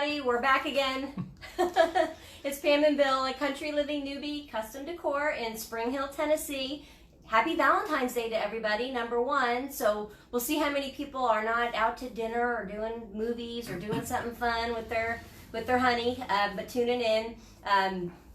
everybody, we're back again. It's Pam and Bill at Country Living Newbie Custom Decor in Spring Hill, Tennessee. Happy Valentine's Day to everybody, #1. So we'll see how many people are not out to dinner or doing movies or doing something fun with their honey, but tuning in.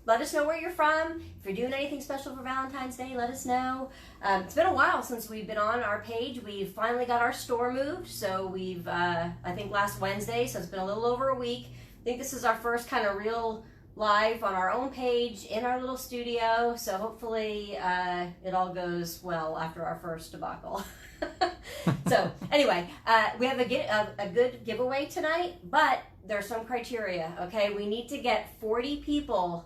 Let us know where you're from. If you're doing anything special for Valentine's Day, let us know. It's been a while since we've been on our page. We've finally got our store moved, so we've, I think last Wednesday, so it's been a little over a week. I think this is our first kind of real live on our own page in our little studio, so hopefully it all goes well after our first debacle. So anyway, we have a good giveaway tonight, but there's some criteria, okay? We need to get 40 people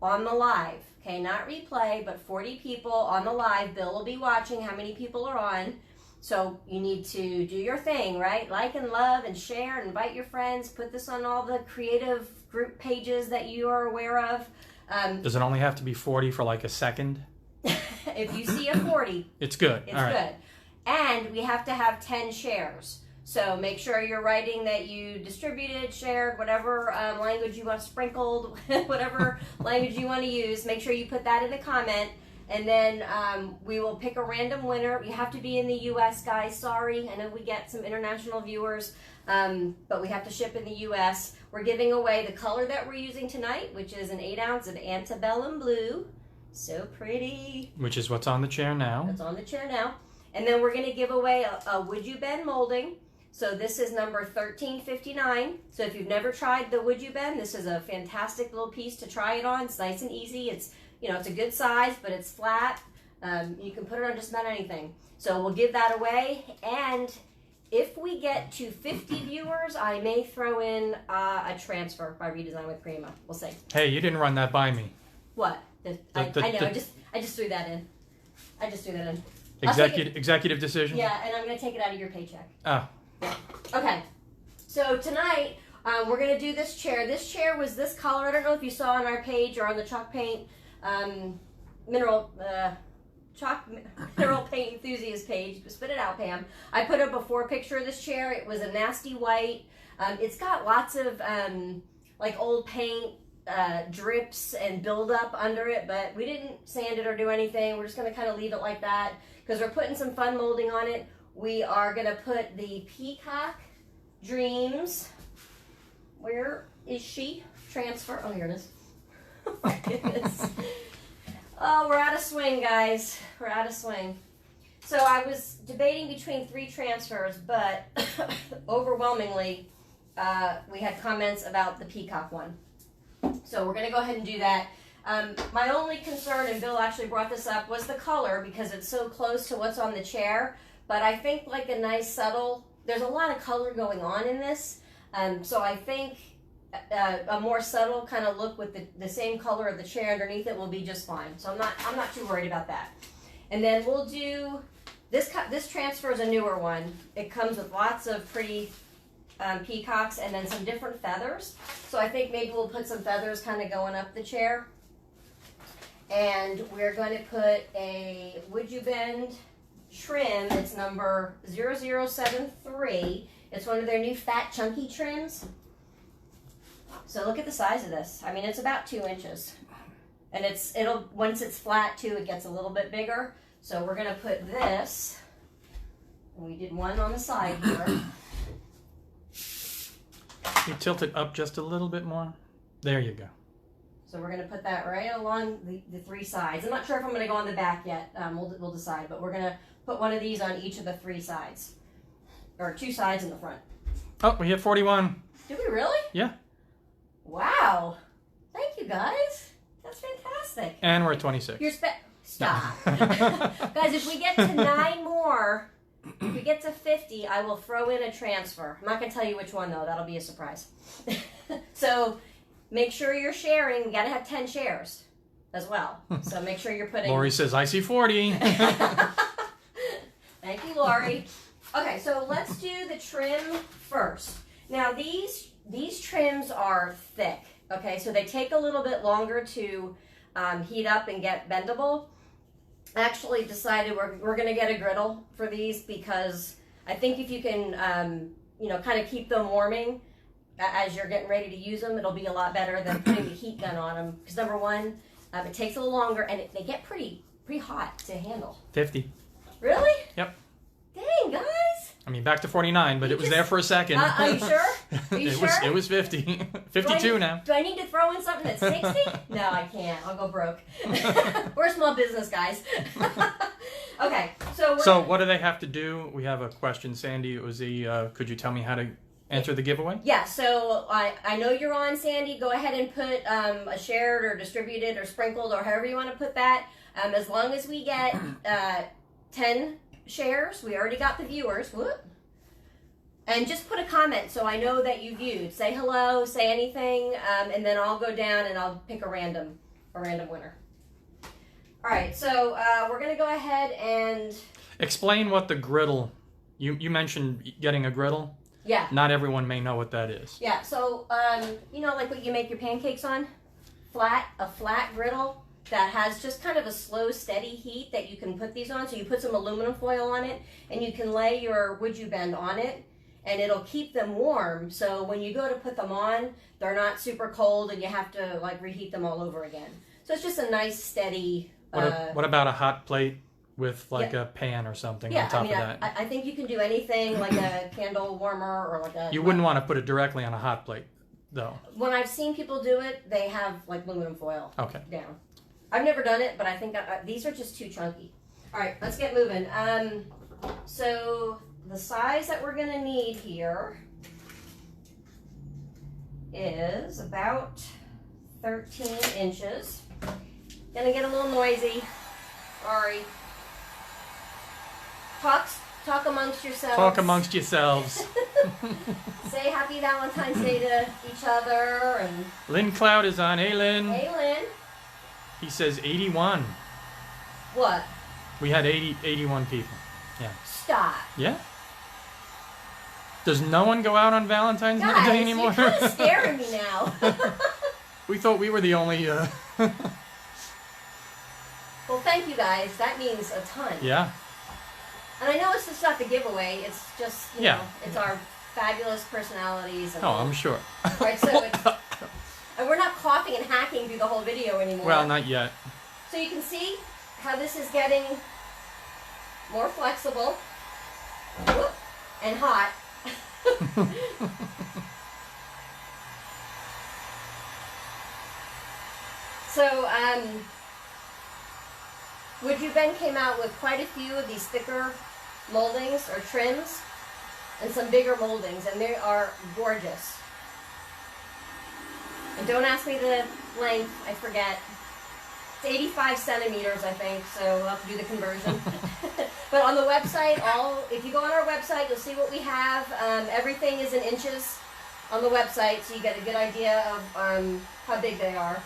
on the live, okay? Not replay, but 40 people on the live. Bill will be watching how many people are on. So you need to do your thing, right? Like and love and share and invite your friends. Put this on all the creative group pages that you are aware of. Does it only have to be 40 for like a second? If you see a 40, it's good. It's good. And we have to have 10 shares. So make sure you're writing that you distributed, shared, whatever language you want, sprinkled, whatever language you want to use. Make sure you put that in the comment. And then we will pick a random winner. You have to be in the U.S., guys. Sorry. I know we get some international viewers, but we have to ship in the U.S. We're giving away the color that we're using tonight, which is an 8 ounce of Antebellum Blue. So pretty. Which is what's on the chair now. It's on the chair now. And then we're going to give away a Woodubend molding. So this is number 1359. So if you've never tried the Woodubend, this is a fantastic little piece to try it on. It's nice and easy. It's, you know, it's a good size, but it's flat. You can put it on just about anything. So we'll give that away. And if we get to 50 viewers, I may throw in a transfer by Redesign with Prima. We'll see. Hey, you didn't run that by me. What? I know. I just threw that in. I just threw that in. Executive decision? Yeah, and I'm going to take it out of your paycheck. Oh. Okay, so tonight we're going to do this chair. This chair was this color. I don't know if you saw on our page or on the chalk paint mineral paint enthusiast page. Spit it out, Pam. I put a before picture of this chair. It was a nasty white. It's got lots of like old paint drips and buildup under it, but we didn't sand it or do anything. We're just going to kind of leave it like that because we're putting some fun molding on it. We are going to put the Peacock Dreams. Where is she? Transfer. Oh, here it is. Oh, my goodness. Oh, we're out of swing, guys. We're out of swing. So I was debating between 3 transfers, but overwhelmingly, we had comments about the Peacock one. So we're going to go ahead and do that. My only concern, and Bill actually brought this up, was the color because it's so close to what's on the chair. But I think like a nice subtle, there's a lot of color going on in this. So I think a more subtle kind of look with the same color of the chair underneath it will be just fine. So I'm not too worried about that. And then we'll do, this transfer is a newer one. It comes with lots of pretty peacocks and then some different feathers. So I think maybe we'll put some feathers kind of going up the chair. And we're going to put a Woodubend Trim. It's number 0073. It's one of their new fat chunky trims. So look at the size of this. I mean, it's about 2 inches. And it'll once it's flat too, it gets a little bit bigger. So we're going to put this, and we did one on the side here. You tilt it up just a little bit more. There you go. So we're going to put that right along the 3 sides. I'm not sure if I'm going to go on the back yet. We'll decide, but we're going to put one of these on each of the 3 sides, or 2 sides in the front. Oh, we hit 41. Did we really? Yeah. Wow. Thank you, guys. That's fantastic. And we're at 26. Stop. Guys, if we get to 9 more, if we get to 50, I will throw in a transfer. I'm not going to tell you which one, though. That'll be a surprise. So make sure you're sharing. We got to have 10 shares as well. So make sure you're putting... Lori says, I see 40. Thank you, Lori. Okay, so let's do the trim first. Now, these trims are thick, okay? So they take a little bit longer to heat up and get bendable. I actually decided we're going to get a griddle for these because I think if you can, you know, kind of keep them warming, as you're getting ready to use them, it'll be a lot better than putting the heat gun on them. Because number one, it takes a little longer, and they get pretty hot to handle. 50. Really? Yep. Dang, guys. I mean, back to 49, but it was there for a second. Are you sure? Are you sure? It was 50. 52 now. Do I need to throw in something that's 60? No, I can't. I'll go broke. We're a small business, guys. Okay, so what do they have to do? We have a question, Sandy. It was could you tell me how to enter the giveaway? Yeah, so I know you're on, Sandy. Go ahead and put a shared or distributed or sprinkled or however you want to put that. As long as we get 10 shares, we already got the viewers. Whoop. And just put a comment so I know that you viewed. Say hello, say anything, and then I'll go down and I'll pick a random winner. All right, so we're gonna go ahead and explain what the griddle. You mentioned getting a griddle. Yeah. Not everyone may know what that is. Yeah. So you know, like what you make your pancakes on, a flat griddle that has just kind of a slow, steady heat that you can put these on. So you put some aluminum foil on it, and you can lay your Woodubend on it, and it'll keep them warm. So when you go to put them on, they're not super cold, and you have to like reheat them all over again. So it's just a nice, steady. What about a hot plate with like a pan or something on top of that? I think you can do anything like a candle warmer or like a. You wouldn't want to put it directly on a hot plate, though. When I've seen people do it, they have like aluminum foil. Okay. Down. I've never done it, but I think these are just too chunky. All right, let's get moving. So the size that we're gonna need here is about 13 inches. Gonna get a little noisy. Sorry. Talk amongst yourselves. Talk amongst yourselves. Say happy Valentine's Day to each other. And Lynn Cloud is on. Hey, Lynn. Hey, Lynn. He says 81. What? We had 81 people. Yeah. Stop. Yeah. Does no one go out on Valentine's Day anymore? You're kind of scaring me now. We thought we were the only... Well, thank you guys. That means a ton. Yeah. And I know it's just not the giveaway. It's just, you know, it's our fabulous personalities. And I'm sure. Right, so it's... And we're not coughing and hacking through the whole video anymore. Well, not yet. So you can see how this is getting more flexible. Whoop, and hot. So, Woodubend came out with quite a few of these thicker moldings or trims and some bigger moldings, and they are gorgeous. And don't ask me the length, I forget. It's 85 centimeters, I think, so we'll have to do the conversion. But on the website, if you go on our website, you'll see what we have. Everything is in inches on the website, so you get a good idea of how big they are.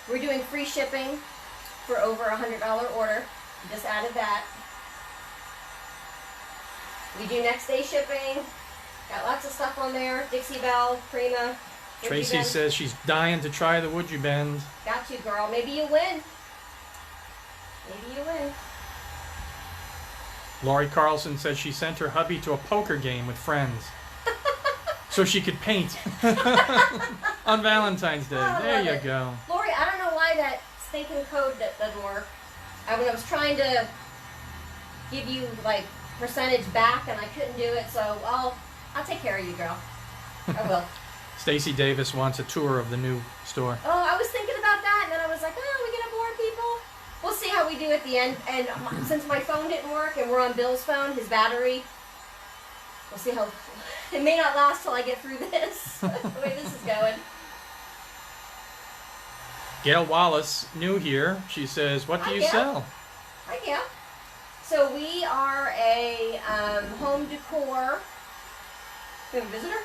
We're doing free shipping for over $100 order. Just added that. We do next day shipping. Got lots of stuff on there. Dixie Belle, Prima. Tracy Woodubend. says she's dying to try the Woodubend. Got you, girl. Maybe you win. Maybe you win. Lori Carlson says she sent her hubby to a poker game with friends so she could paint on Valentine's Day. Oh, there you go. Lori, I don't know why that stinking code that doesn't work. When I was trying to give you like percentage back and I couldn't do it, so I'll take care of you, girl. I will. Stacy Davis wants a tour of the new store. Oh, I was thinking about that, and then I was like, oh, we're gonna bore people. We'll see how we do at the end. And since my phone didn't work, and we're on Bill's phone, his battery, we'll see how. It may not last till I get through this. The way this is going. Gail Wallace, new here. She says, "What do you sell?" Hi, Gail. So we are a home decor. We have a visitor?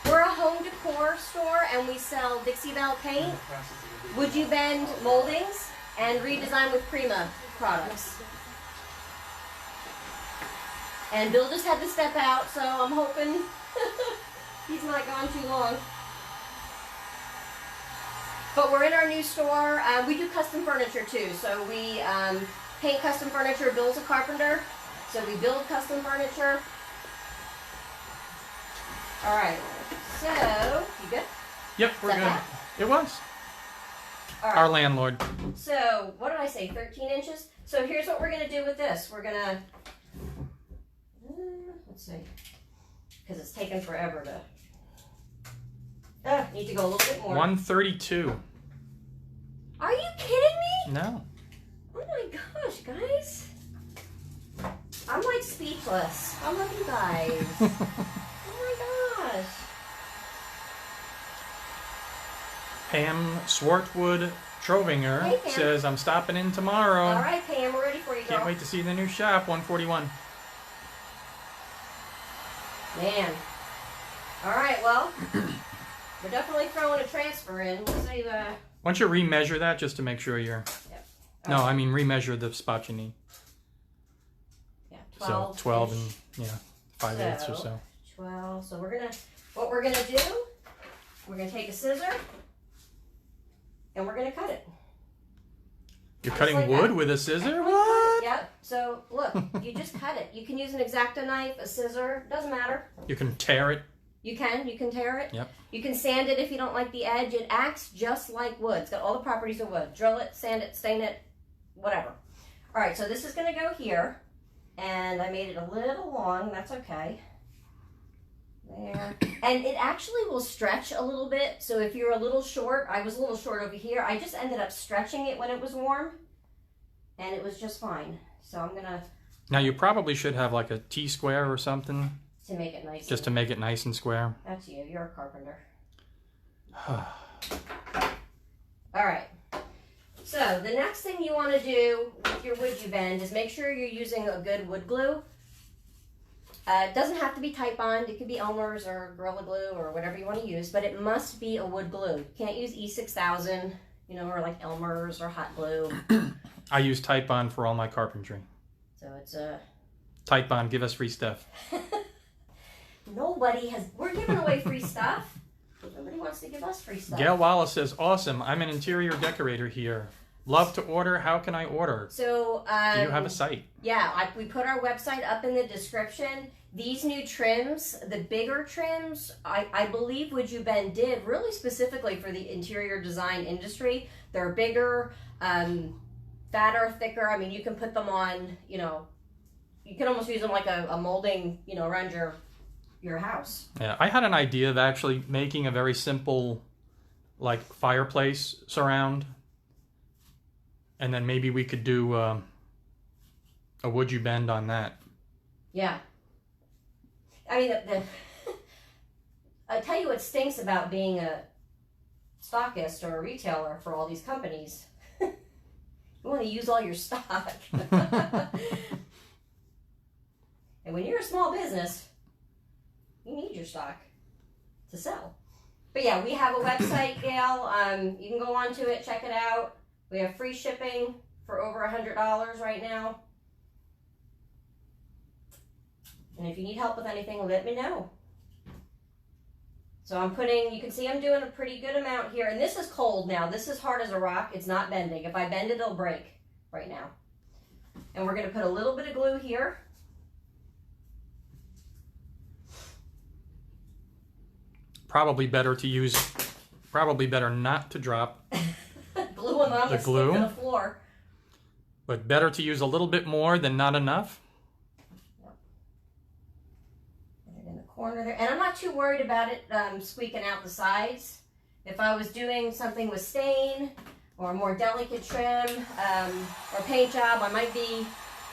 We're a home decor store, and we sell Dixie Belle Paint, Woodubend moldings, and Redesign with Prima products. And Bill just had to step out, so I'm hoping he's not gone too long. But we're in our new store. We do custom furniture too, so we paint custom furniture. Bill's a carpenter, so we build custom furniture. All right. So, you good? Yep, we're Is that good. that? It was. All right. Our landlord. So, what did I say? 13 inches? So, here's what we're going to do with this. We're going to, let's see, because it's taken forever to, need to go a little bit more. 132. Are you kidding me? No. Oh my gosh, guys. I'm like speechless. I love you guys. Oh my gosh. Pam Swartwood Trovinger Hey, Pam. says, I'm stopping in tomorrow. All right, Pam, we're ready for you, girl. Can't wait to see the new shop, 141. Man. All right, well, we're definitely throwing a transfer in. We'll see Why don't you remeasure that just to make sure you're... Yep. No, I mean remeasure the spot you need. Yeah, 12. So 12 and, yeah, 5/8 or So, so. 12. So what we're gonna do, we're gonna take a scissor and we're gonna cut it. You're Just cutting like wood that. with a scissor? What? Yep. So look, you just cut it. You can use an X-Acto knife, a scissor, doesn't matter. You can tear it. You can tear it. Yep. You can sand it if you don't like the edge. It acts just like wood. It's got all the properties of wood. Drill it, sand it, stain it, whatever. All right, so this is going to go here. And I made it a little long. That's okay. There. And it actually will stretch a little bit. So if you're a little short, I was a little short over here. I just ended up stretching it when it was warm. And it was just fine. So I'm going to... Now you probably should have like a T-square or something. To make it nice. Just to make it nice and square. That's you. You're a carpenter. All right. So the next thing you want to do with your Woodubend is make sure you're using a good wood glue. It doesn't have to be Tightbond. It could be Elmer's or Gorilla Glue or whatever you want to use, but it must be a wood glue. You can't use E6000, you know, or like Elmer's or Hot Glue. I use Tightbond for all my carpentry. So it's a... Tightbond, give us free stuff. Nobody has... We're giving away free stuff. Nobody wants to give us free stuff. Gail Wallace says, awesome. I'm an interior decorator here. Love to order. How can I order? So, do you have a site? Yeah, we put our website up in the description. These new trims, the bigger trims, I believe Woodubend did really specifically for the interior design industry. They're bigger, fatter, thicker. I mean, you can put them on, you know, you can almost use them like a molding, you know, around your house. Yeah, I had an idea of actually making a very simple, like, fireplace surround. And then maybe we could do a Woodubend on that. Yeah. I mean, I tell you what stinks about being a stockist or a retailer for all these companies. You want to use all your stock. And when you're a small business, you need your stock to sell. But yeah, we have a website, Gail. You can go onto it, check it out. We have free shipping for over $100 right now. And if you need help with anything, let me know. So I'm putting, you can see I'm doing a pretty good amount here. And this is cold now. This is hard as a rock. It's not bending. If I bend it, it'll break right now. And we're going to put a little bit of glue here. Probably better not to drop Glue them on the glue to the floor. But better to use a little bit more than not enough. Yep. Put it in the corner there. And I'm not too worried about it squeaking out the sides. If I was doing something with stain or a more delicate trim or paint job, I might be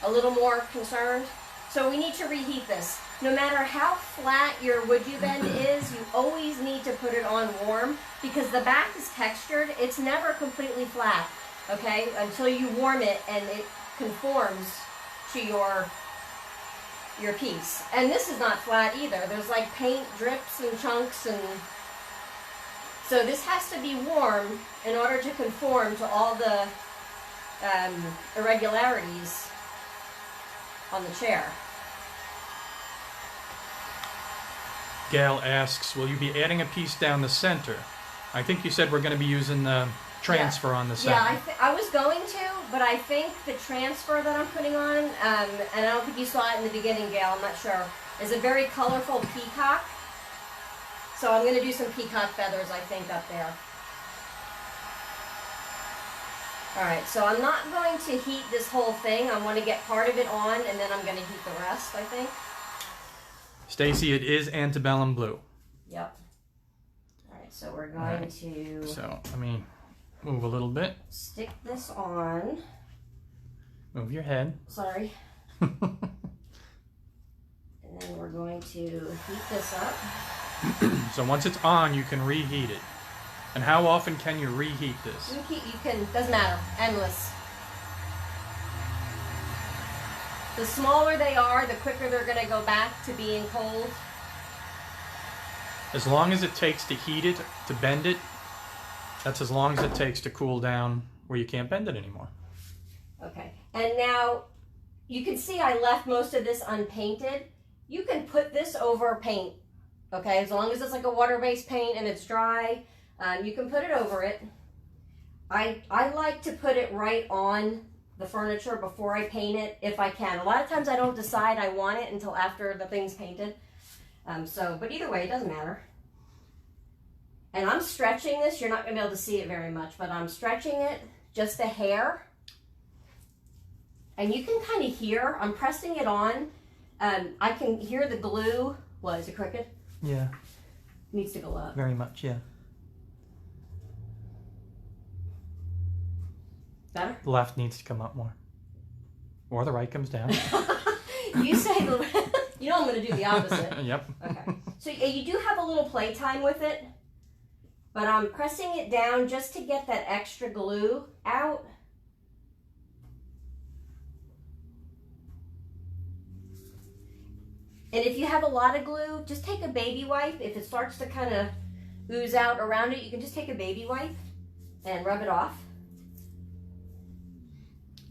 a little more concerned. So we need to reheat this. No matter how flat your Woodubend is, you always need to put it on warm because the back is textured. It's never completely flat, okay, until you warm it and it conforms to your piece. And this is not flat either. There's like paint drips and chunks, and so this has to be warm in order to conform to all the irregularities on the chair. Gail asks, will you be adding a piece down the center? I think you said we're going to be using the transfer on the center. Yeah, I was going to, but I think the transfer that I'm putting on, and I don't think you saw it in the beginning, Gail, I'm not sure, is a very colorful peacock. So I'm going to do some peacock feathers, I think, up there. All right, so I'm not going to heat this whole thing. I want to get part of it on, and then I'm going to heat the rest, I think. Stacy, it is Antebellum Blue. Yep. All right, so we're going to... So, let me move a little bit. Stick this on. Move your head. Sorry. And then we're going to heat this up. So once it's on, you can reheat it. And how often can you reheat this? You can, doesn't matter, endless. The smaller they are, the quicker they're going to go back to being cold. As long as it takes to heat it, to bend it, that's as long as it takes to cool down where you can't bend it anymore. Okay, and now you can see I left most of this unpainted. You can put this over paint, okay, as long as it's like a water-based paint and it's dry. You can put it over it. I like to put it right on the furniture before I paint it, if I can. A lot of times I don't decide I want it until after the thing's painted. But either way, it doesn't matter. And I'm stretching this. You're not going to be able to see it very much, but I'm stretching it just a hair. And you can kind of hear, I'm pressing it on. I can hear the glue. What, is it crooked? Yeah. Needs to go up. Very much, yeah. Better? The left needs to come up more. Or the right comes down. You say the... You know I'm going to do the opposite. Yep. Okay. So you do have a little playtime with it, but I'm pressing it down just to get that extra glue out. And if you have a lot of glue, just take a baby wipe. If it starts to kind of ooze out around it, you can just take a baby wipe and rub it off.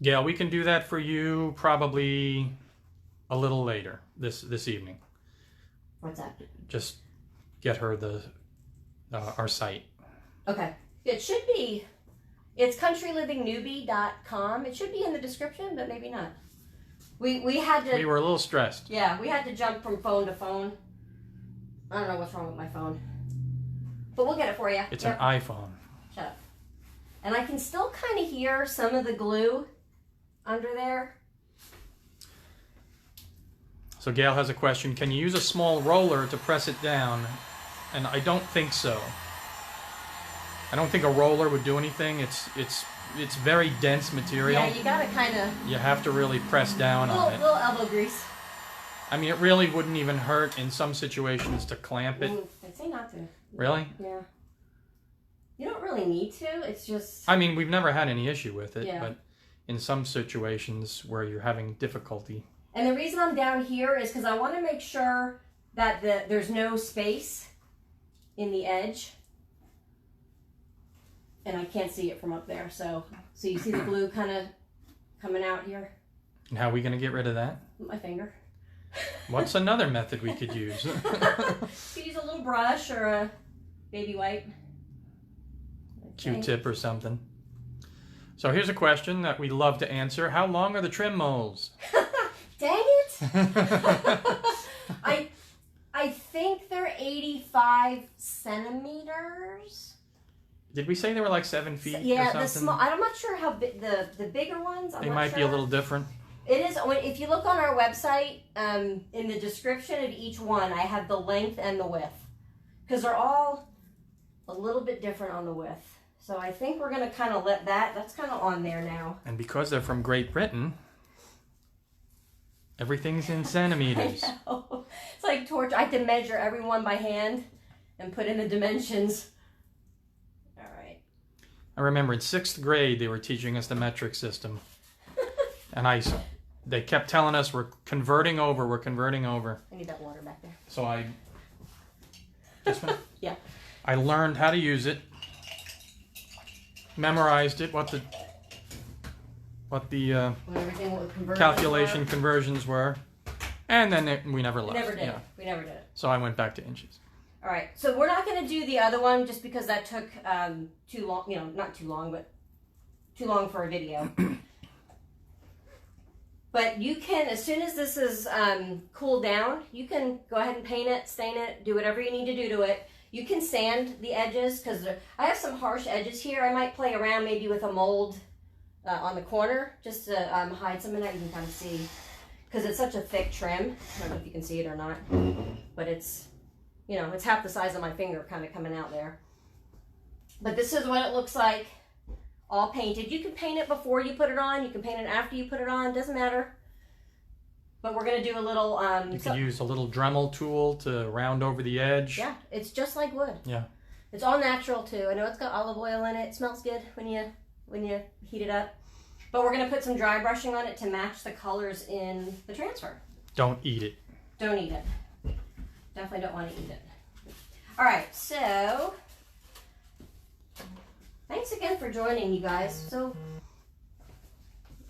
Gail, we can do that for you probably a little later this evening. What's that? Just get her our site. Okay. It should be, it's countryliving.newbie.com. It should be in the description, but maybe not. We had to... We were a little stressed. Yeah, we had to jump from phone to phone. I don't know what's wrong with my phone. But we'll get it for you. It's an iPhone. Shut up. And I can still kind of hear some of the glue under there. So Gail has a question. Can you use a small roller to press it down? And I don't think so. I don't think a roller would do anything. It's very dense material. Yeah, you gotta kind of... You have to really press down on it. Little elbow grease. I mean, it really wouldn't even hurt in some situations to clamp it. I'd say not to. Really? Yeah. You don't really need to. It's just... I mean, we've never had any issue with it, Yeah. but in some situations where you're having difficulty. And the reason I'm down here is because I want to make sure that there's no space in the edge. And I can't see it from up there. So you see the glue kind of coming out here? And how are we going to get rid of that? With my finger. What's another method we could use? You could use a little brush or a baby wipe. Okay. Q-tip or something. So here's a question that we love to answer. How long are the trim moles? Dang it! I think they're 85 centimeters. Did we say they were like 7 feet or Yeah, something? the small. I'm not sure how big the bigger ones. They might be a little different. It is. If you look on our website, in the description of each one, I have the length and the width, because they're all a little bit different on the width. So I think we're gonna kind of let that's kind of on there now. And because they're from Great Britain, everything's in centimeters. I know. It's like torture. I have to measure every one by hand and put in the dimensions. All right. I remember in 6th grade they were teaching us the metric system, and they kept telling us we're converting over. I need that water back there. So this one? Yeah. I learned how to use it, memorized it, what the When everything will convert calculation conversions were, and then we never left. We never did. Yeah. We never did it. So I went back to inches. All right. So we're not going to do the other one just because that took too long. You know, not too long, but too long for a video. But you can, as soon as this is cooled down, you can go ahead and paint it, stain it, do whatever you need to do to it. You can sand the edges because I have some harsh edges here. I might play around maybe with a mold on the corner just to hide some of that. You can kind of see because it's such a thick trim. I don't know if you can see it or not, but it's, you know, it's half the size of my finger kind of coming out there. But this is what it looks like all painted. You can paint it before you put it on. You can paint it after you put it on. Doesn't matter. But we're going to do a little... you can use a little Dremel tool to round over the edge. Yeah, it's just like wood. Yeah. It's all natural, too. I know it's got olive oil in it. It smells good when you heat it up. But we're going to put some dry brushing on it to match the colors in the transfer. Don't eat it. Don't eat it. Definitely don't want to eat it. All right, so... Thanks again for joining, you guys. So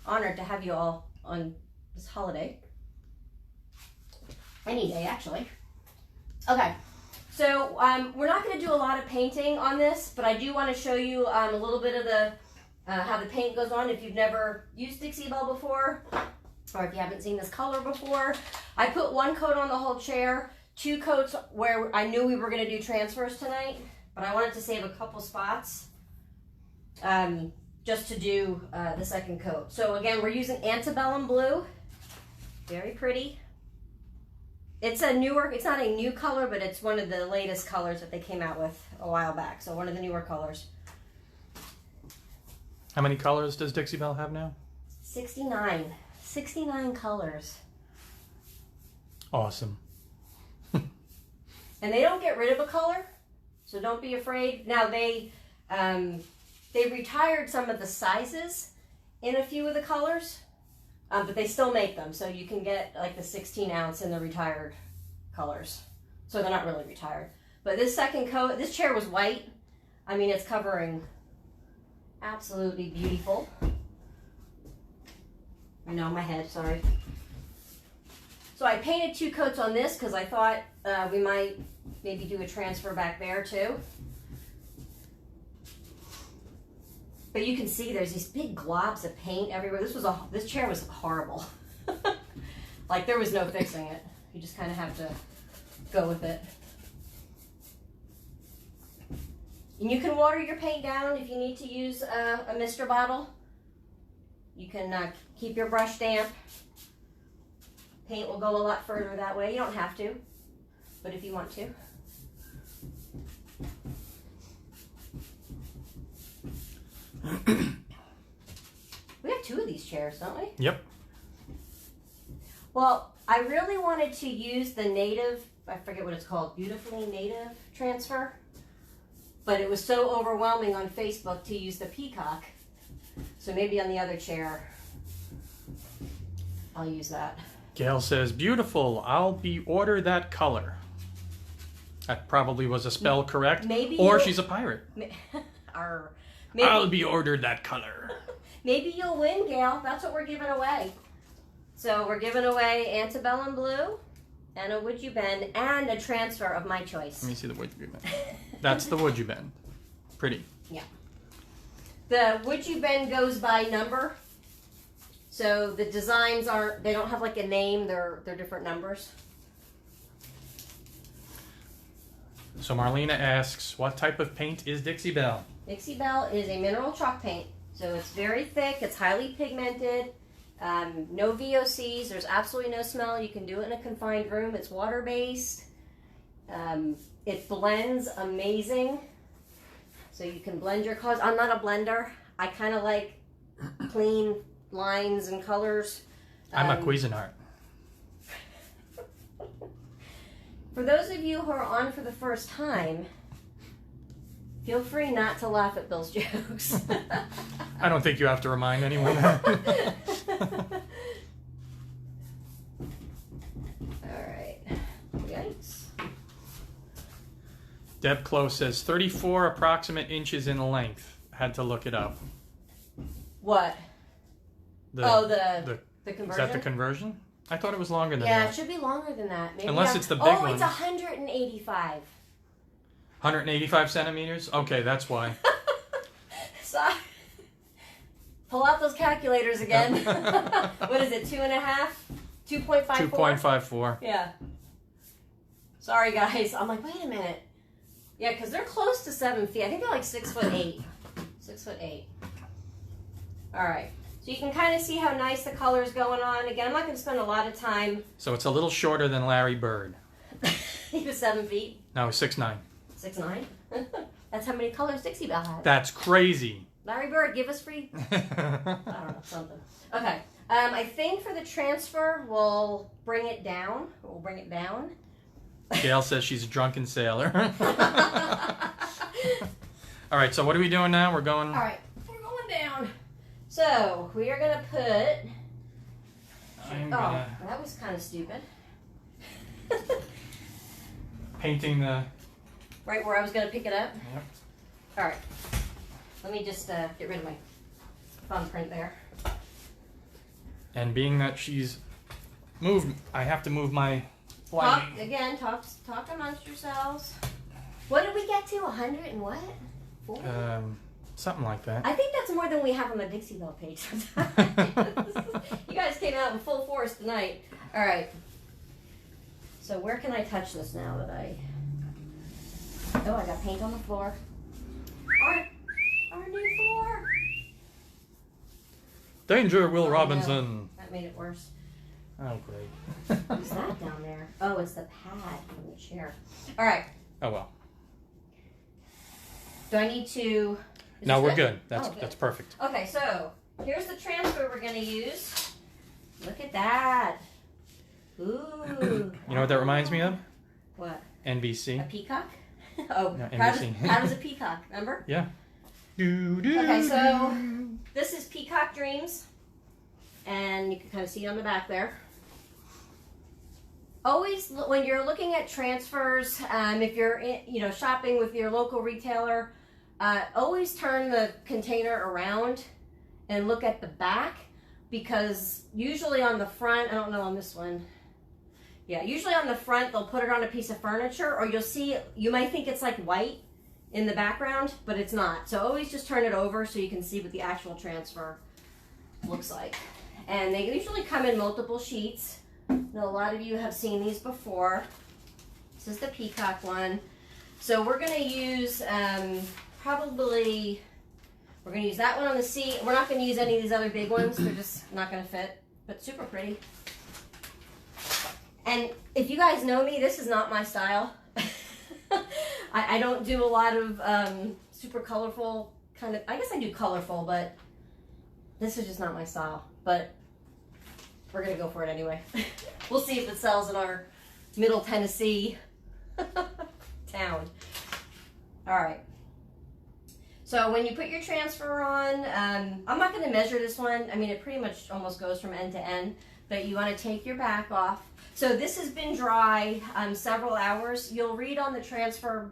honored to have you all on this holiday. Any day, actually. Okay, so we're not going to do a lot of painting on this, but I do want to show you a little bit of the how the paint goes on. If you've never used Dixie Belle before, or if you haven't seen this color before, I put one coat on the whole chair, 2 coats where I knew we were going to do transfers tonight, but I wanted to save a couple spots just to do the second coat. So again, we're using Antebellum Blue. Very pretty. It's a newer, it's not a new color, but it's one of the latest colors that they came out with a while back. So one of the newer colors. How many colors does Dixie Belle have now? 69. 69 colors. Awesome. And they don't get rid of a color, so don't be afraid. Now they retired some of the sizes in a few of the colors. But they still make them, so you can get like the 16 ounce in the retired colors. So they're not really retired. But this second coat, this chair was white. I mean, it's covering absolutely beautiful. I know, my head, sorry. So I painted 2 coats on this because I thought we might maybe do a transfer back there too. But you can see there's these big globs of paint everywhere. This chair was horrible. Like there was no fixing it. You just kind of have to go with it. And you can water your paint down if you need to use a mister bottle. You can keep your brush damp. Paint will go a lot further that way. You don't have to, but if you want to. We have 2 of these chairs, don't we? Yep. Well, I really wanted to use the native, I forget what it's called, Beautifully Native transfer. But it was so overwhelming on Facebook to use the Peacock. So maybe on the other chair, I'll use that. Gail says, beautiful, I'll be order that color. That probably was a spell correct. Maybe or she's a pirate. Maybe, I'll be ordered that color. Maybe you'll win, Gail. That's what we're giving away. So we're giving away Antebellum Blue and a Woodubend and a transfer of my choice. Let me see the Woodubend. That's the Woodubend. Pretty. Yeah. The Woodubend goes by number. So the designs they don't have like a name, they're different numbers. So Marlena asks, what type of paint is Dixie Belle? Dixie Belle is a mineral chalk paint. So it's very thick, it's highly pigmented, no VOCs, there's absolutely no smell. You can do it in a confined room. It's water-based. It blends amazing. So you can blend your colors. I'm not a blender. I kind of like clean lines and colors. I'm a Cuisinart. For those of you who are on for the first time, feel free not to laugh at Bill's jokes. I don't think you have to remind anyone. Alright. Yikes. Deb Close says 34 approximate inches in length. Had to look it up. What? The conversion? Is that the conversion? I thought it was longer than that. Yeah, it should be longer than that. Maybe unless it's the big one. Oh, it's 185. 185 centimeters? Okay, that's why. So, pull out those calculators again. What is it, 2.5? 2.54? 2.54. Yeah. Sorry, guys. I'm like, wait a minute. Yeah, because they're close to 7 feet. I think they're like 6'8". 6'8". All right. So you can kind of see how nice the color is going on. Again, I'm not going to spend a lot of time. So it's a little shorter than Larry Bird. He was 7 feet. No, 6'9". 6'9". That's how many colors Dixie Belle has. That's crazy. Larry Bird, give us free. I don't know, something. Okay. I think for the transfer, we'll bring it down. We'll bring it down. Gail says she's a drunken sailor. All right, so what are we doing now? We're going... All right, we're going down. So, we are going to put... Oh, that was kind of stupid. Painting the... Right where I was going to pick it up? Yep. All right. Let me just get rid of my thumbprint there. And being that she's moved, I have to move my Talk lighting. talk amongst yourselves. What did we get to? 100 and what? 4? Something like that. I think that's more than we have on the Dixie Belle page sometimes. You guys came out in full force tonight. All right. So where can I touch this now that I... Oh, I got paint on the floor. Our new floor. Danger, Will Oh, Robinson. no. That made it worse. Oh, great. What's that down there? Oh, it's the pad from the chair. All right. Oh, well. Do I need to... No, we're good. Good. That's perfect. Okay, so here's the transfer we're going to use. Look at that. Ooh. You know what that reminds me of? What? NBC. A peacock? Oh, No, how NBC. does a peacock, remember? Yeah. Okay, so this is Peacock Dreams. And you can kind of see it on the back there. Always, when you're looking at transfers, if you're shopping with your local retailer, always turn the container around and look at the back, because usually on the front, I don't know on this one, yeah, usually on the front they'll put it on a piece of furniture, or you'll see, you might think it's like white in the background, but it's not. So always just turn it over so you can see what the actual transfer looks like. And they usually come in multiple sheets. Now, a lot of you have seen these before. This is the Peacock one. So we're going to use we're going to use that one on the seat. We're not going to use any of these other big ones. They're just not going to fit, but super pretty. And if you guys know me, this is not my style. I don't do a lot of super colorful kind of, I guess I do colorful, but this is just not my style. But we're going to go for it anyway. We'll see if it sells in our Middle Tennessee town. All right. So when you put your transfer on, I'm not going to measure this one. I mean, it pretty much almost goes from end to end, but you want to take your back off. So this has been dry several hours. You'll read on the transfer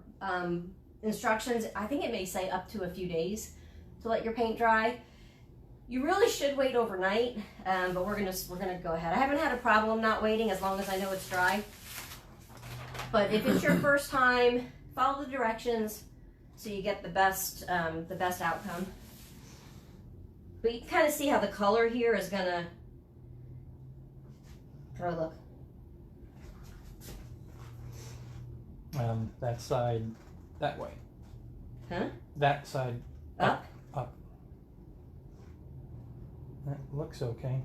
instructions, I think it may say up to a few days to let your paint dry. You really should wait overnight, but we're gonna go ahead. I haven't had a problem not waiting as long as I know it's dry. But if it's your first time, follow the directions so you get the best outcome. But you can kind of see how the color here is gonna. How do I look? That side, that way. Huh? That side. Up? Up. That looks okay.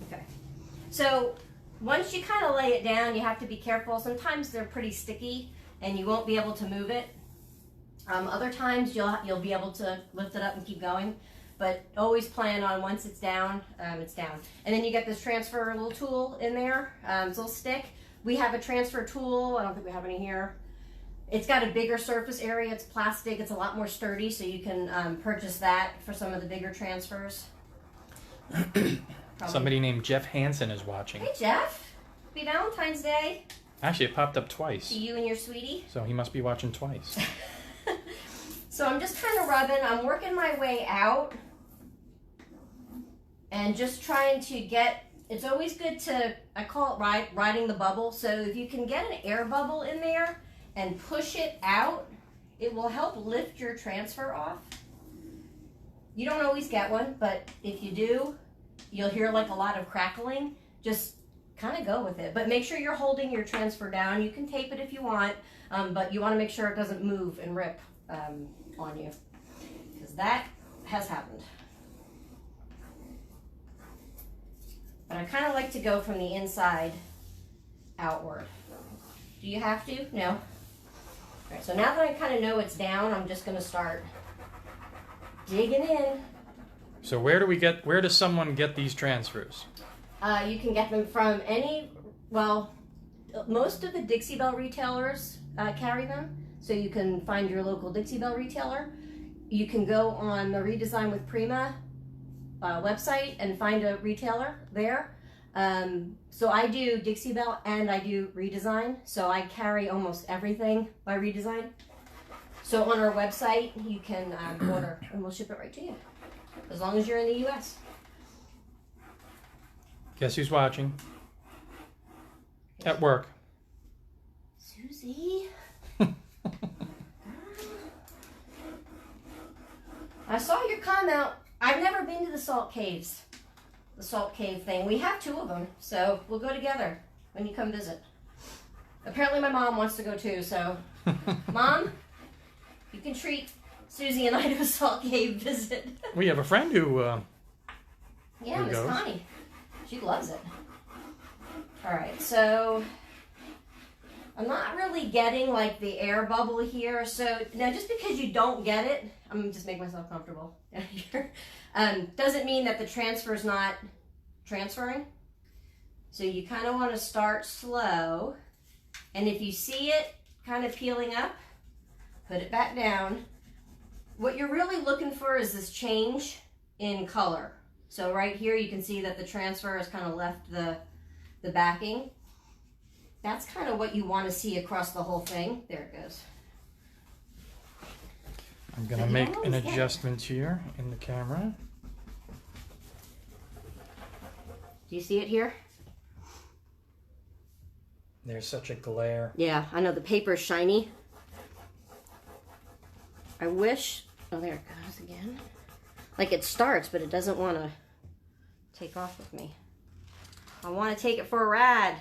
Okay. So once you kind of lay it down, you have to be careful. Sometimes they're pretty sticky and you won't be able to move it. Other times you'll be able to lift it up and keep going. But always plan on once it's down, it's down. And then you get this transfer little tool in there, this little stick. We have a transfer tool. I don't think we have any here. It's got a bigger surface area. It's plastic. It's a lot more sturdy, so you can purchase that for some of the bigger transfers. Somebody named Jeff Hansen is watching. Hey, Jeff. Happy Valentine's Day. Actually, it popped up twice. To you and your sweetie. So he must be watching twice. So I'm just kind of rubbing. I'm working my way out. And just trying to get, it's always good to, I call it riding the bubble. So if you can get an air bubble in there and push it out, it will help lift your transfer off. You don't always get one, but if you do, you'll hear like a lot of crackling. Just kind of go with it. But make sure you're holding your transfer down. You can tape it if you want. but you want to make sure it doesn't move and rip on you, because that has happened. But I kind of like to go from the inside outward. Do you have to? No? All right, so now that I kind of know it's down, I'm just going to start digging in. So where does someone get these transfers? You can get them from most of the Dixie Belle retailers carry them. So you can find your local Dixie Belle retailer. You can go on the Redesign with Prima website and find a retailer there. So I do Dixie Belle and I do Redesign. So I carry almost everything by Redesign. So on our website, you can order and we'll ship it right to you, as long as you're in the U.S. Guess who's watching? At work. Susie. I saw your comment. I've never been to the salt caves. The salt cave thing. We have 2 of them, so we'll go together when you come visit. Apparently my mom wants to go too, so Mom, you can treat Susie and I to a salt cave visit. We have a friend who yeah, Miss goes. Connie. She loves it. Alright, so I'm not really getting like the air bubble here. So now just because you don't get it, I'm gonna just make myself comfortable down here. Doesn't mean that the transfer's not transferring. So you kind of want to start slow. And if you see it kind of peeling up, put it back down. What you're really looking for is this change in color. So right here you can see that the transfer has kind of left the backing. That's kind of what you want to see across the whole thing. There it goes. I'm going to make an adjustment here in the camera. Do you see it here? There's such a glare. Yeah, I know the paper's shiny. I wish, oh there it goes again. Like it starts, but it doesn't want to take off with me. I want to take it for a ride.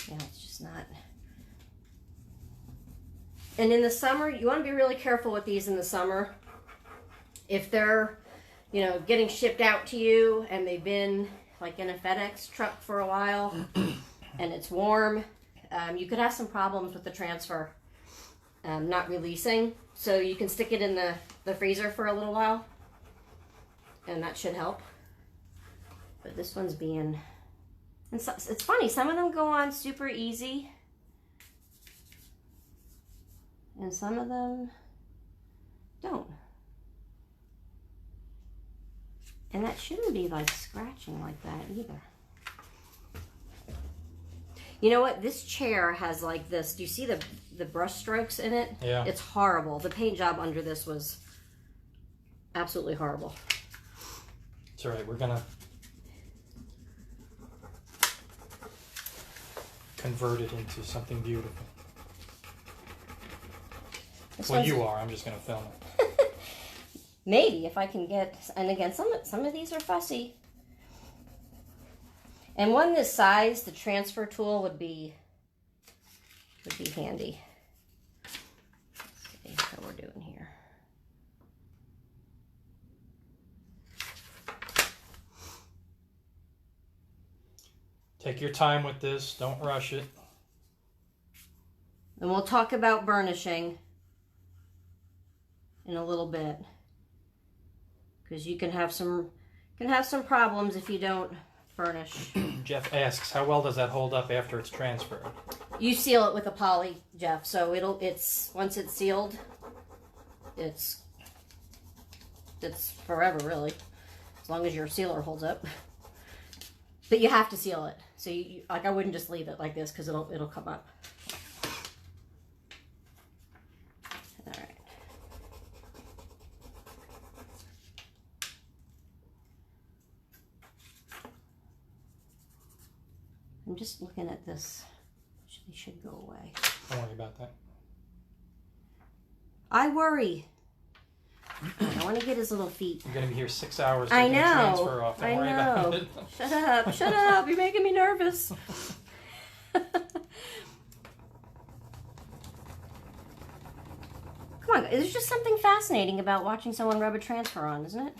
Yeah, it's just not. And in the summer, you want to be really careful with these in the summer. If they're, you know, getting shipped out to you and they've been like in a FedEx truck for a while and it's warm, you could have some problems with the transfer not releasing. So you can stick it in the freezer for a little while and that should help. But this one's being, and so, it's funny, some of them go on super easy and some of them don't. And that shouldn't be like scratching like that either. You know what? This chair has like this. Do you see the brush strokes in it? Yeah. It's horrible. The paint job under this was absolutely horrible. It's all right. We're going to convert it into something beautiful. Well, you are. I'm just going to film it. Maybe if I can get, and again, some of these are fussy. And one this size, the transfer tool would be handy. Let's see how we're doing here. Take your time with this. Don't rush it. And we'll talk about burnishing in a little bit, because you can have some problems if you don't burnish. Jeff asks, how well does that hold up after it's transferred? You seal it with a poly, Jeff. So it's once it's sealed, it's forever really, as long as your sealer holds up. But you have to seal it. So you like, I wouldn't just leave it like this because it'll come up. All right. I'm just looking at this. They should go away. Don't worry about that. I worry. I want to get his little feet. You're going to be here 6 hours to I get know. the transfer off. Don't worry about it. Shut up. Shut up. You're making me nervous. Come on. There's just something fascinating about watching someone rub a transfer on, isn't it?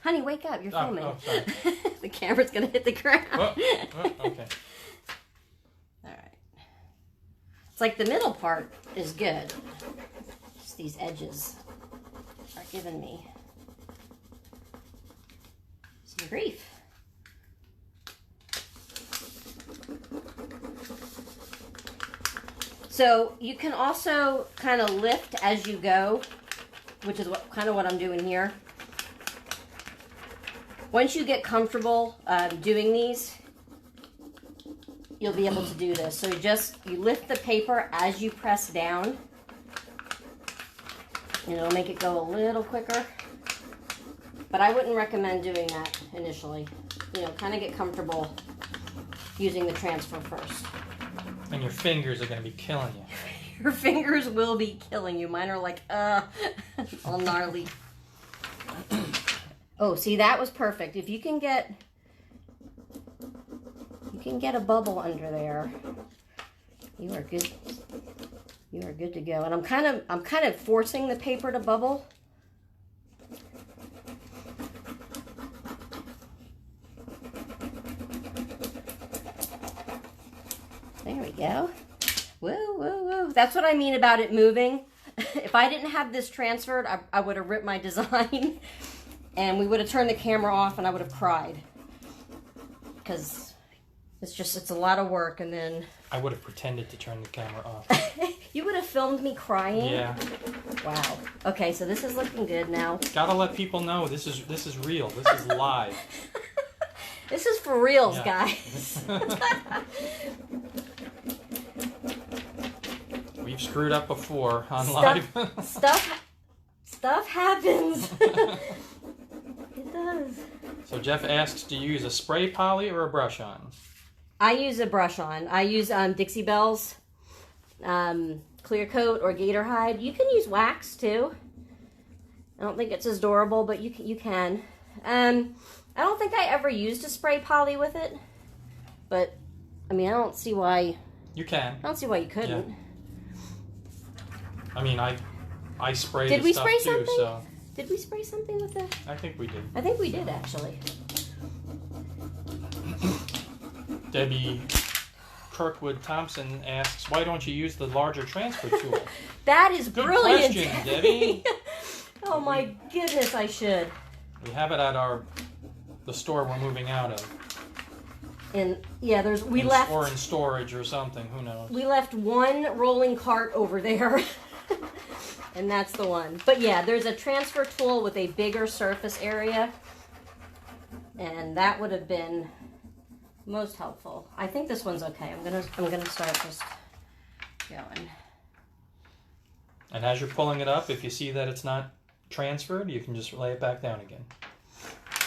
Honey, wake up. You're filming. Oh, sorry. The camera's going to hit the ground. Okay. All right. It's like the middle part is good. Just these edges are giving me some grief. So you can also kind of lift as you go, which is kind of what I'm doing here. Once you get comfortable doing these, you'll be able to do this. So you lift the paper as you press down, and it'll make it go a little quicker. But I wouldn't recommend doing that initially. You know, kind of get comfortable using the transfer first. And your fingers are going to be killing you. Your fingers will be killing you. Mine are like, all gnarly. Oh, see, that was perfect. If you can get a bubble under there, you are good. You are good to go. And I'm kind of forcing the paper to bubble. There we go. Whoa, whoa, whoa. That's what I mean about it moving. If I didn't have this transferred, I would have ripped my design. And we would have turned the camera off and I would have cried. Because it's a lot of work, and then... I would have pretended to turn the camera off. You would have filmed me crying? Yeah. Wow. Okay, so this is looking good now. Gotta let people know this is real. This is live. This is for reals, yeah. guys. We've screwed up before on live. Stuff happens. It does. So Jeff asks, do you use a spray poly or a brush on? I use a brush on. I use Dixie Belle's clear coat or gator hide. You can use wax too. I don't think it's as durable, but you can. I don't think I ever used a spray poly with it, but I mean, I don't see why. You can. I don't see why you couldn't. Yeah. I mean, I sprayed Did the we stuff spray too, something? so Did we spray something with that? I think we did. I think we did, actually. Debbie Kirkwood Thompson asks, why don't you use the larger transfer tool? That is Good brilliant. question, Debbie. Oh my goodness, I should. We have it at the store we're moving out of. And yeah, or in storage or something, who knows. We left one rolling cart over there. And that's the one. But yeah, there's a transfer tool with a bigger surface area. And that would have been most helpful. I think this one's okay. I'm gonna start just going. And as you're pulling it up, if you see that it's not transferred, you can just lay it back down again.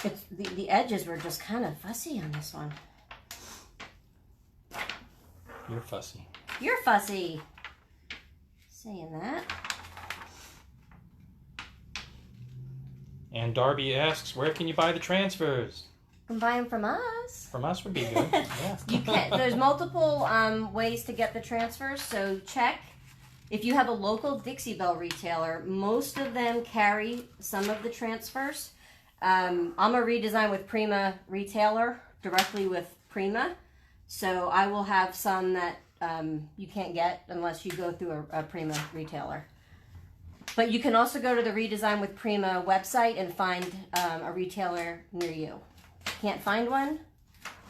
It's the edges were just kind of fussy on this one. You're fussy. You're fussy. Saying that. And Darby asks, where can you buy the transfers? You can buy them from us. From us would be good. Yeah. You can. There's multiple ways to get the transfers, so check. If you have a local Dixie Belle retailer, most of them carry some of the transfers. I'm a Redesign with Prima retailer, directly with Prima. So I will have some that you can't get unless you go through a Prima retailer. But you can also go to the Redesign with Prima website and find a retailer near you. Can't find one?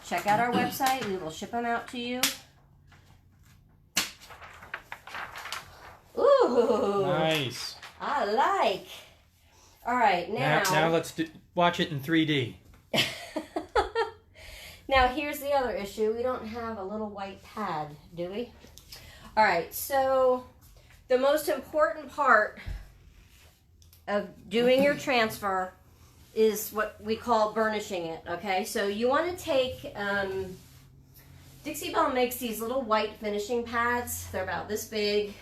Check out our website. We will ship them out to you. Ooh. Nice. I like. All right, now let's watch it in 3D. Now here's the other issue. We don't have a little white pad, do we? All right, so the most important part of doing your transfer is what we call burnishing it, okay? So you want to take, Dixie Belle makes these little white finishing pads. They're about this big.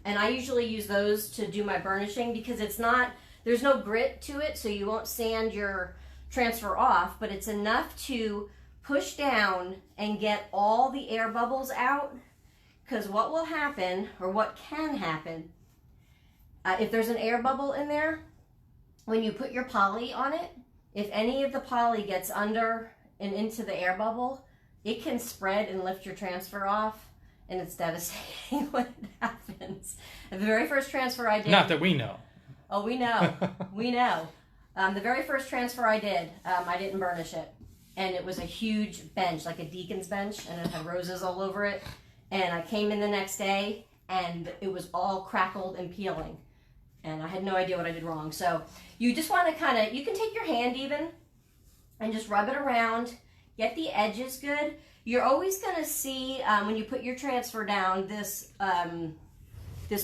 And I usually use those to do my burnishing because there's no grit to it, so you won't sand your transfer off, but it's enough to push down and get all the air bubbles out. Because what will happen, or what can happen, if there's an air bubble in there, when you put your poly on it, if any of the poly gets under and into the air bubble, it can spread and lift your transfer off, and it's devastating when it happens. The very first transfer I did... Not that we know. Oh, we know. We know. The very first transfer I did, I didn't burnish it. And it was a huge bench, like a deacon's bench, and it had roses all over it. And I came in the next day, and it was all crackled and peeling. And I had no idea what I did wrong. So you just want to kind of, you can take your hand even and just rub it around, get the edges good. You're always going to see, when you put your transfer down, this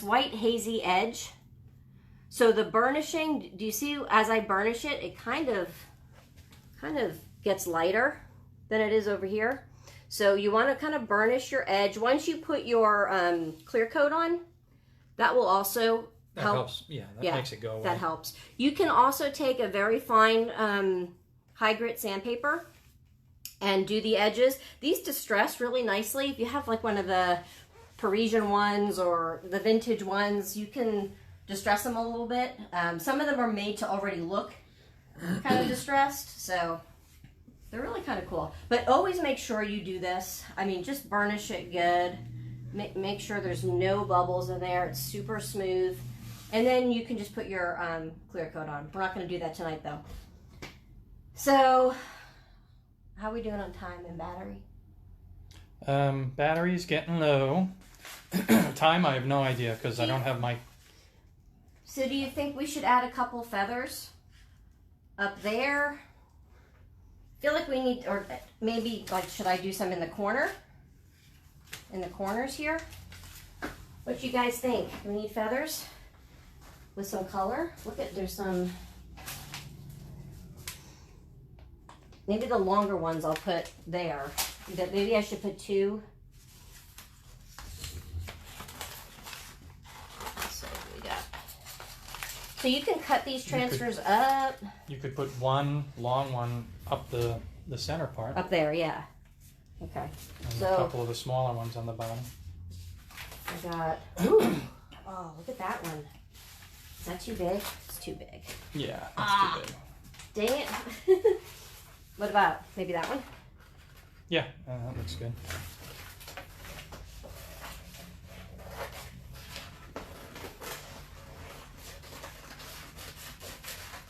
white hazy edge. So the burnishing, do you see as I burnish it, it kind of gets lighter than it is over here. So you want to kind of burnish your edge. Once you put your clear coat on, that will also helps. Yeah, that makes it go away. That helps. You can also take a very fine high grit sandpaper and do the edges. These distress really nicely. If you have like one of the Parisian ones or the vintage ones, you can distress them a little bit. Some of them are made to already look kind of distressed, so they're really kind of cool. But always make sure you do this. I mean, just burnish it good. Make sure there's no bubbles in there. It's super smooth. And then you can just put your clear coat on. We're not going to do that tonight, though. So, how are we doing on time and battery? Battery's getting low. Time, I have no idea because I don't have my... So do you think we should add a couple feathers up there? I feel like we need, or maybe, like, should I do some in the corner? In the corners here? What do you guys think? Do we need feathers? With some color? Look at, there's some, maybe the longer ones I'll put there. Maybe I should put two. So we got, so you can cut these transfers up. You could put one long one up the center part. Up there, yeah. Okay. And so a couple of the smaller ones on the bottom. I got, ooh, oh, look at that one. Is that too big? It's too big. Yeah, that's too big. Dang it. What about maybe that one? Yeah, that looks good.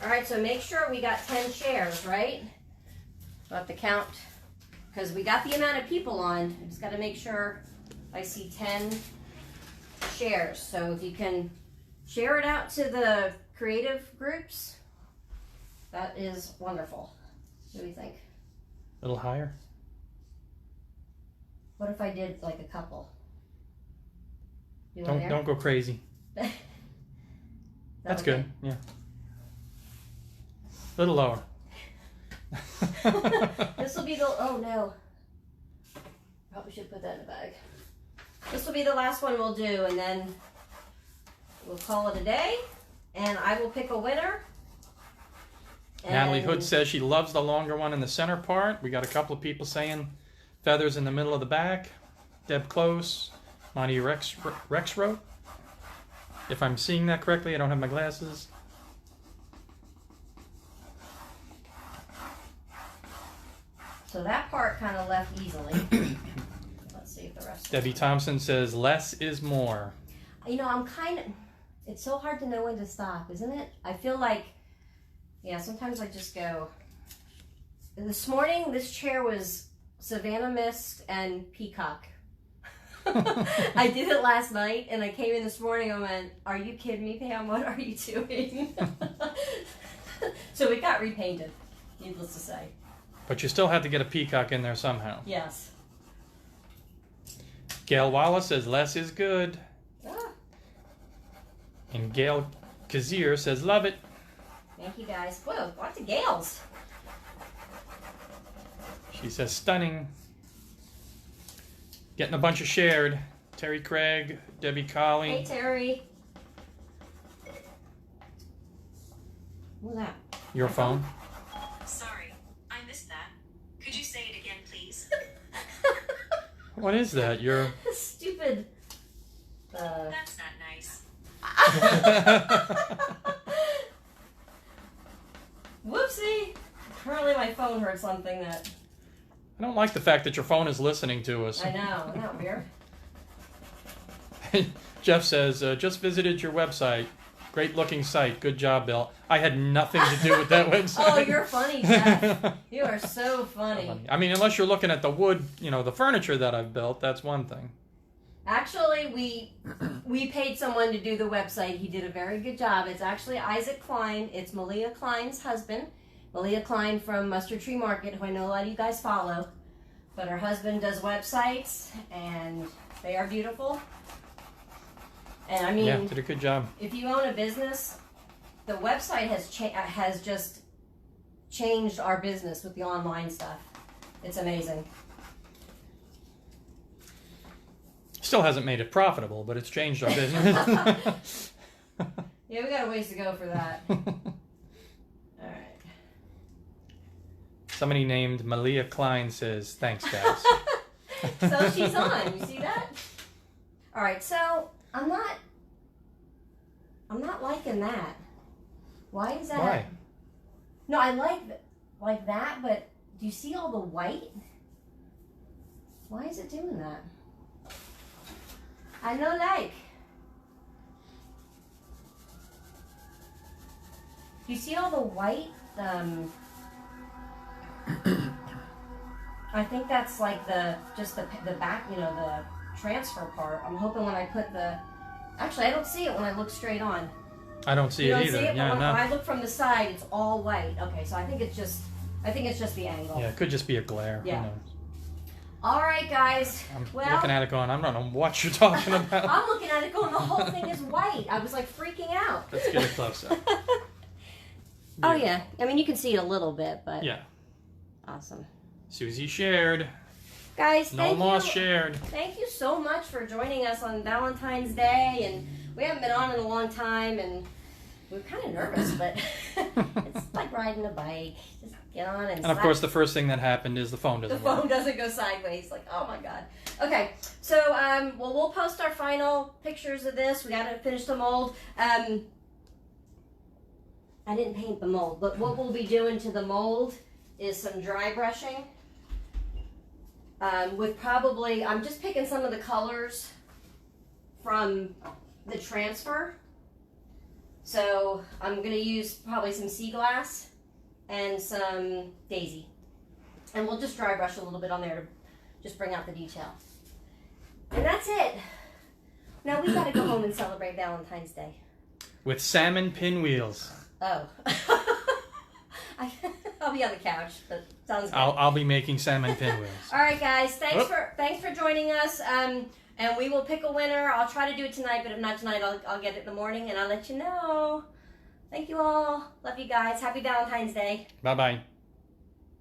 All right, so make sure we got 10 shares, right? We'll have to count because we got the amount of people on. I just got to make sure I see 10 shares. So if you can share it out to the creative groups, that is wonderful. What do you think? A little higher? What if I did like a couple? Don't go crazy. That's good. Yeah. A little lower. This will be the, oh no. Probably should put that in the bag. This will be the last one we'll do, and then we'll call it a day, and I will pick a winner. Natalie Hood says she loves the longer one in the center part. We got a couple of people saying feathers in the middle of the back. Deb Close, Monty Rex wrote. If I'm seeing that correctly, I don't have my glasses. So that part kind of left easily. Let's see if the rest. Debbie Thompson says less is more. You know, I'm kind of, it's so hard to know when to stop, isn't it? I feel like, yeah, sometimes I just go. This morning, this chair was Savannah Mist and Peacock. I did it last night, and I came in this morning and went, are you kidding me, Pam? What are you doing? So it got repainted, needless to say. But you still have to get a peacock in there somehow. Yes. Gail Wallace says less is good. Ah. And Gail Kazir says love it. Thank you guys. Whoa, lots of Gales. She says stunning. Getting a bunch of shared. Terry Craig, Debbie Colley. Hey, Terry. What's that? Your phone? Sorry, I missed that. Could you say it again, please? What is that? Your Stupid. That's not nice. Whoopsie. Apparently my phone heard something that... I don't like the fact that your phone is listening to us. I know. Isn't that weird? Jeff says, just visited your website. Great looking site. Good job, Bill. I had nothing to do with that website. Oh, you're funny, Jeff. You are so funny. I mean, unless you're looking at the wood, the furniture that I've built, that's one thing. Actually, we paid someone to do the website. He did a very good job. It's actually Isaac Klein. It's Malia Klein's husband. Malia Klein from Mustard Tree Market, who I know a lot of you guys follow. But her husband does websites, and they are beautiful. And I mean, yeah, did a good job. If you own a business, the website has just changed our business with the online stuff. It's amazing. Still hasn't made it profitable, but it's changed our business. Yeah, we got a ways to go for that. All right. Somebody named Malia Klein says, thanks, guys. So she's on. You see that? All right. So I'm not liking that. Why is that? Why? No, I like that, but do you see all the white? Why is it doing that? I don't like. Do you see all the white? I think that's like the back, the transfer part. I'm hoping when I put actually I don't see it when I look straight on. I don't see You it don't either. see it? Yeah, When no. I look from the side, it's all white. Okay, so I think it's just the angle. Yeah, it could just be a glare. Yeah. Who knows? All right, guys. I'm Well, looking at it going, I don't know what you're talking about. I'm looking at it going, the whole thing is white. I was like freaking out. Let's get a close up. Oh yeah, I mean you can see it a little bit, but Yeah. awesome. Susie shared. Guys, No thank moss you. shared. Thank you so much for joining us on Valentine's Day, and we haven't been on in a long time, and we're kind of nervous, but it's like riding a bike. Just get on and And of course, the first thing that happened is the phone doesn't the work. phone doesn't go sideways. Like, oh my god. Okay, so well, we'll post our final pictures of this. We got to finish the mold. I didn't paint the mold, but what we'll be doing to the mold is some dry brushing. With probably, I'm just picking some of the colors from the transfer. So I'm going to use probably some sea glass and some daisy. And we'll just dry brush a little bit on there to just bring out the detail. And that's it. Now we got to go home and celebrate Valentine's Day. With salmon pinwheels. Oh. I'll be on the couch, but sounds good. I'll be making salmon pinwheels. All right, guys. Thanks for joining us. And we will pick a winner. I'll try to do it tonight, but if not tonight, I'll get it in the morning and I'll let you know. Thank you all. Love you guys. Happy Valentine's Day. Bye-bye.